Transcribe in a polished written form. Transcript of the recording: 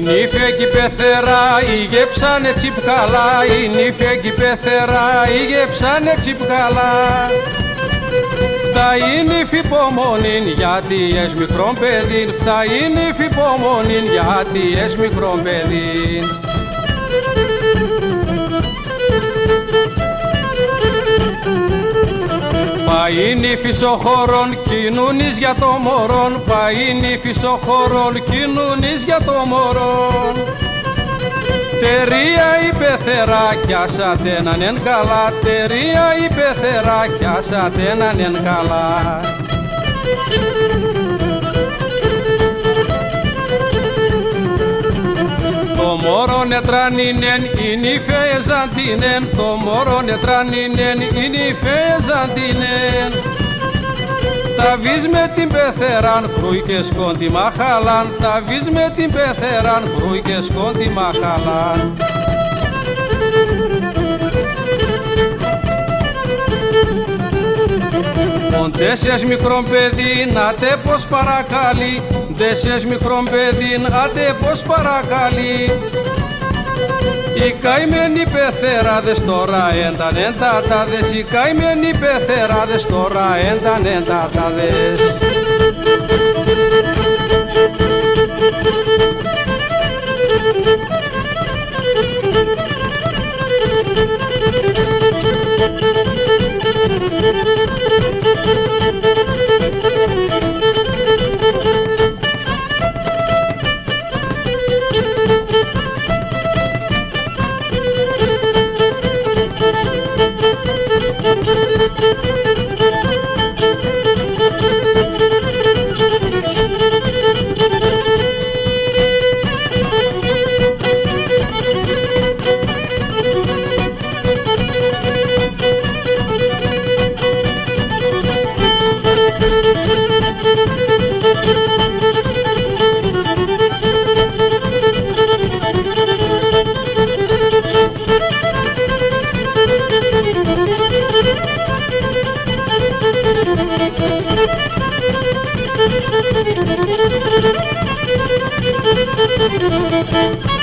νύφια κι πεθερά ήγεψανε τσιπκαλά, η νύφια κι πεθερά ήγεψανε τσιπκαλά. Φταεί νύφη υπομονήν γιατί ες μικρόν παιδίν, φταεί νύφη υπομονήν γιατί ες μικρόν παιδίν. Πάει νύφης ο χωρών κοινούνις για το μωρόν, πάει νύφης ο χωρών κοινούνις για το μωρόν. Τερία η πεθερά κι άσατε έναν εν καλά, τερία η πεθερά κι άσατε έναν εν καλά. Το μωρόν ετρανίνεν η νύφια εζαντίνεν, το μωρόν ετρανίνεν η νύφια εζαντίνεν. Τα βεις με την πεθεράν κρούι και σκόντι μαχαλάν, τα βεις με την πεθεράν κρούι και σκόντι μαχαλάν. Οντες ες μικρόν παιδίν, άτε πως παρακαλεί, ντες ες μικρόν παιδίν, άτε πως παρακαλεί. Οι καημένοι πεθεράδες τώρα ένταν εντατάδες, οι καημένοι πεθεράδες τώρα ένταν εντατάδες. Thank you.